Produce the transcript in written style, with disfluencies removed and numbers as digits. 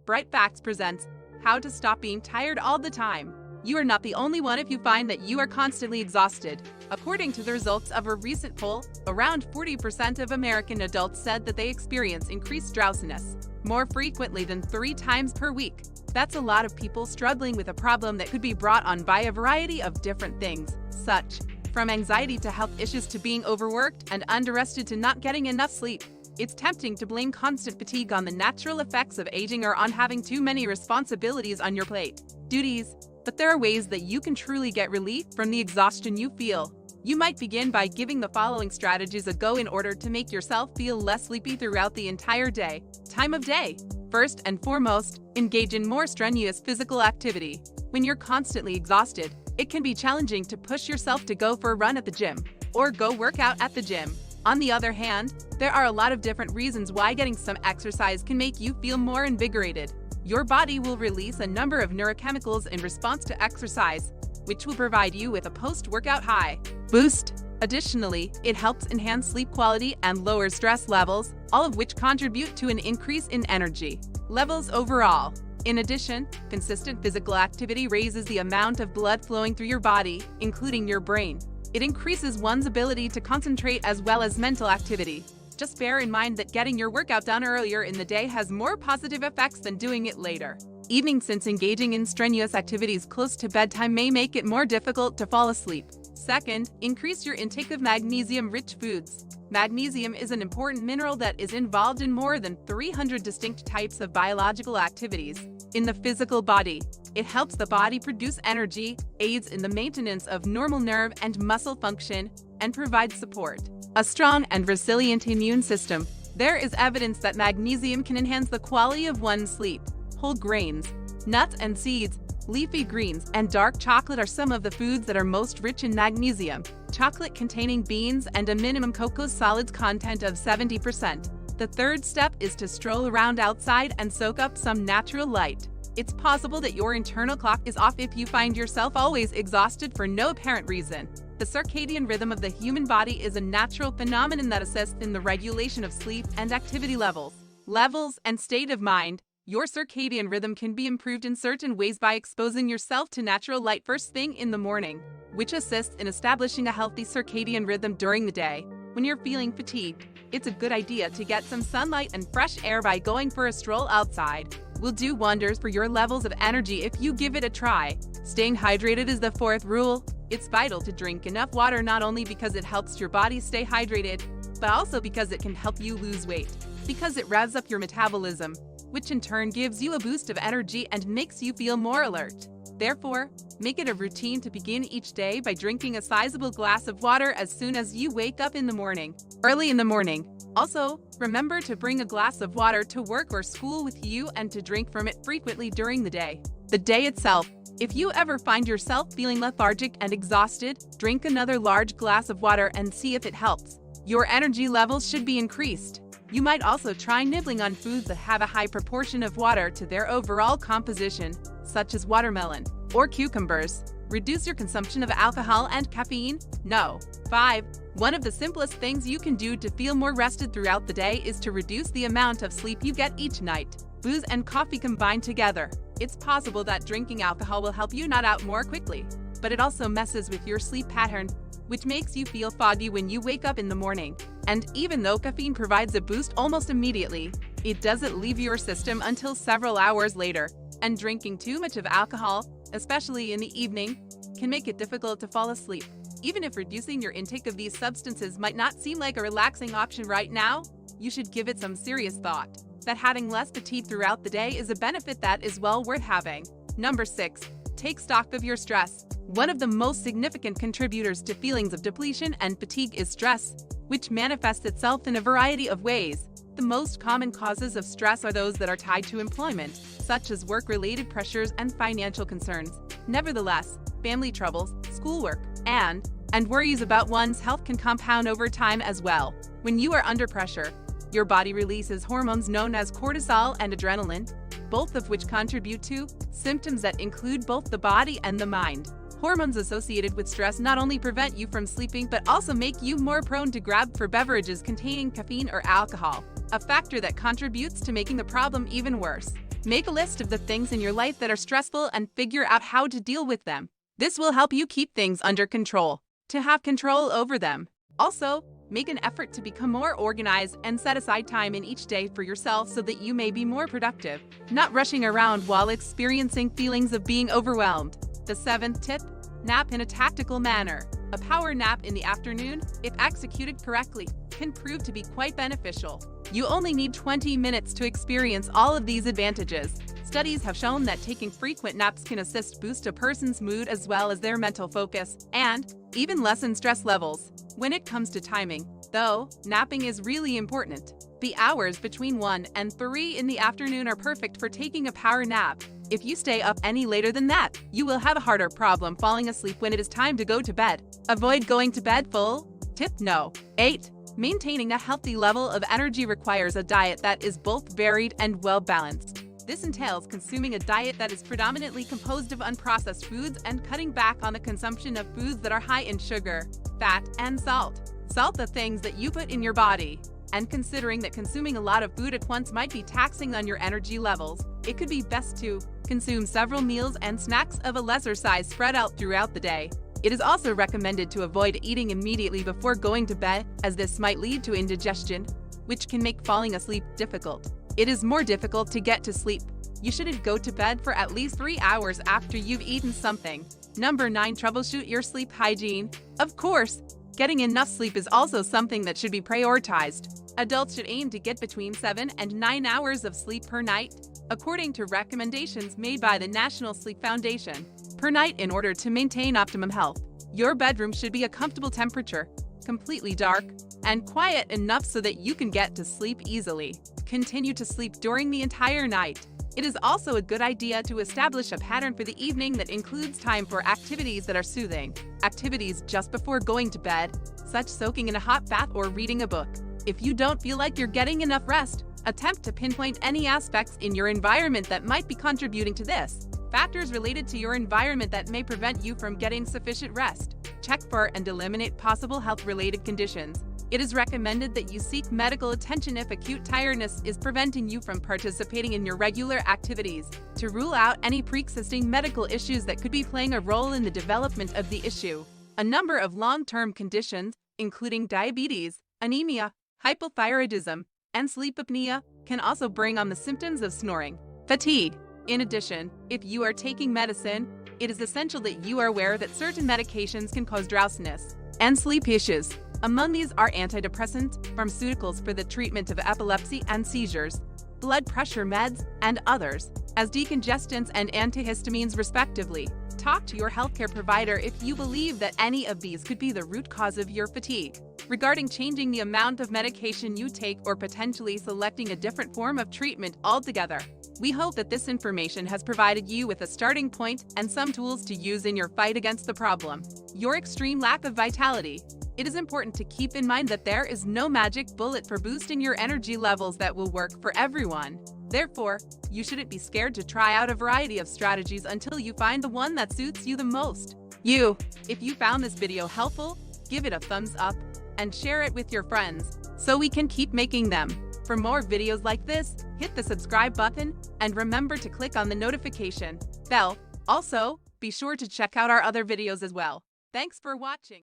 Bright Factz presents How to Stop Being Tired All the Time. You are not the only one if you find that you are constantly exhausted. According to the results of a recent poll, around 40% of American adults said that they experience increased drowsiness more frequently than 3 times per week. That's a lot of people struggling with a problem that could be brought on by a variety of different things, such from anxiety to health issues to being overworked and underrested to not getting enough sleep. It's tempting to blame constant fatigue on the natural effects of aging or on having too many responsibilities on your plate. Duties. But there are ways that you can truly get relief from the exhaustion you feel. You might begin by giving the following strategies a go in order to make yourself feel less sleepy throughout the entire day. Time of day. First and foremost, engage in more strenuous physical activity. When you're constantly exhausted, it can be challenging to push yourself to go for a run at the gym or go work out at the gym. On the other hand, there are a lot of different reasons why getting some exercise can make you feel more invigorated. Your body will release a number of neurochemicals in response to exercise, which will provide you with a post-workout high boost. Additionally, it helps enhance sleep quality and lower stress levels, all of which contribute to an increase in energy levels overall. In addition, consistent physical activity raises the amount of blood flowing through your body, including your brain. It increases one's ability to concentrate as well as mental activity. Just bear in mind that getting your workout done earlier in the day has more positive effects than doing it later. Evening, since engaging in strenuous activities close to bedtime may make it more difficult to fall asleep. Second, increase your intake of magnesium-rich foods. Magnesium is an important mineral that is involved in more than 300 distinct types of biological activities in the physical body. It helps the body produce energy, aids in the maintenance of normal nerve and muscle function, and provides support a strong and resilient immune system. There is evidence that magnesium can enhance the quality of one's sleep. Whole grains, nuts and seeds, leafy greens, and dark chocolate are some of the foods that are most rich in magnesium. Chocolate containing beans and a minimum cocoa solids content of 70%. The third step is to stroll around outside and soak up some natural light. It's possible that your internal clock is off if you find yourself always exhausted for no apparent reason. The circadian rhythm of the human body is a natural phenomenon that assists in the regulation of sleep and activity levels and state of mind. Your circadian rhythm can be improved in certain ways by exposing yourself to natural light first thing in the morning, which assists in establishing a healthy circadian rhythm during the day. When you're feeling fatigued, it's a good idea to get some sunlight and fresh air by going for a stroll outside. Will do wonders for your levels of energy if you give it a try. Staying hydrated is the fourth rule. It's vital to drink enough water, not only because it helps your body stay hydrated, but also because it can help you lose weight, because it revs up your metabolism, which in turn gives you a boost of energy and makes you feel more alert. Therefore, make it a routine to begin each day by drinking a sizable glass of water as soon as you wake up in the morning, early in the morning. Also, remember to bring a glass of water to work or school with you and to drink from it frequently during the day. The day itself. If you ever find yourself feeling lethargic and exhausted, drink another large glass of water and see if it helps. Your energy levels should be increased. You might also try nibbling on foods that have a high proportion of water to their overall composition, such as watermelon or cucumbers. Reduce your consumption of alcohol and caffeine. No. 5. One of the simplest things you can do to feel more rested throughout the day is to reduce the amount of sleep you get each night. Booze and coffee combined together. It's possible that drinking alcohol will help you nut out more quickly, but it also messes with your sleep pattern, which makes you feel foggy when you wake up in the morning. And even though caffeine provides a boost almost immediately, it doesn't leave your system until several hours later. And drinking too much of alcohol, especially in the evening, can make it difficult to fall asleep. Even if reducing your intake of these substances might not seem like a relaxing option right now, you should give it some serious thought. That having less fatigue throughout the day is a benefit that is well worth having. Number 6. Take stock of your stress. One of the most significant contributors to feelings of depletion and fatigue is stress, which manifests itself in a variety of ways. The most common causes of stress are those that are tied to employment, such as work-related pressures and financial concerns. Nevertheless, family troubles, schoolwork, and worries about one's health can compound over time as well. When you are under pressure, your body releases hormones known as cortisol and adrenaline, both of which contribute to symptoms that include both the body and the mind. Hormones associated with stress not only prevent you from sleeping but also make you more prone to grab for beverages containing caffeine or alcohol, a factor that contributes to making the problem even worse. Make a list of the things in your life that are stressful and figure out how to deal with them. This will help you keep things under control, to have control over them. Also, make an effort to become more organized and set aside time in each day for yourself so that you may be more productive, not rushing around while experiencing feelings of being overwhelmed. The 7th tip, nap in a tactical manner. A power nap in the afternoon, if executed correctly, can prove to be quite beneficial. You only need 20 minutes to experience all of these advantages. Studies have shown that taking frequent naps can boost a person's mood as well as their mental focus, and even lessen stress levels. When it comes to timing, though, napping is really important. The hours between 1 and 3 in the afternoon are perfect for taking a power nap. If you stay up any later than that, you will have a harder problem falling asleep when it is time to go to bed. Avoid going to bed full. Tip no. 8. Maintaining a healthy level of energy requires a diet that is both varied and well-balanced. This entails consuming a diet that is predominantly composed of unprocessed foods and cutting back on the consumption of foods that are high in sugar, fat, and salt. Salt the things that you put in your body. And considering that consuming a lot of food at once might be taxing on your energy levels, it could be best to consume several meals and snacks of a lesser size spread out throughout the day. It is also recommended to avoid eating immediately before going to bed, as this might lead to indigestion, which can make falling asleep difficult. It is more difficult to get to sleep. You shouldn't go to bed for at least 3 hours after you've eaten something. Number 9. Troubleshoot your sleep hygiene. Of course, getting enough sleep is also something that should be prioritized. Adults should aim to get between 7 and 9 hours of sleep per night, according to recommendations made by the National Sleep Foundation, per night in order to maintain optimum health. Your bedroom should be a comfortable temperature, completely dark, and quiet enough so that you can get to sleep easily. Continue to sleep during the entire night. It is also a good idea to establish a pattern for the evening that includes time for activities that are soothing. Activities just before going to bed, such soaking in a hot bath or reading a book. If you don't feel like you're getting enough rest, attempt to pinpoint any aspects in your environment that might be contributing to this. Factors related to your environment that may prevent you from getting sufficient rest. Check for and eliminate possible health-related conditions. It is recommended that you seek medical attention if acute tiredness is preventing you from participating in your regular activities, to rule out any pre-existing medical issues that could be playing a role in the development of the issue. A number of long-term conditions, including diabetes, anemia, hypothyroidism, and sleep apnea, can also bring on the symptoms of snoring. Fatigue. In addition, if you are taking medicine, it is essential that you are aware that certain medications can cause drowsiness and sleep issues. Among these are antidepressants, pharmaceuticals for the treatment of epilepsy and seizures, blood pressure meds, and others, as decongestants and antihistamines respectively. Talk to your healthcare provider if you believe that any of these could be the root cause of your fatigue. Regarding changing the amount of medication you take or potentially selecting a different form of treatment altogether, we hope that this information has provided you with a starting point and some tools to use in your fight against the problem. Your extreme lack of vitality. It is important to keep in mind that there is no magic bullet for boosting your energy levels that will work for everyone. Therefore, you shouldn't be scared to try out a variety of strategies until you find the one that suits you the most. If you found this video helpful, give it a thumbs up and share it with your friends so we can keep making them. For more videos like this, hit the subscribe button and remember to click on the notification bell. Also, be sure to check out our other videos as well. Thanks for watching.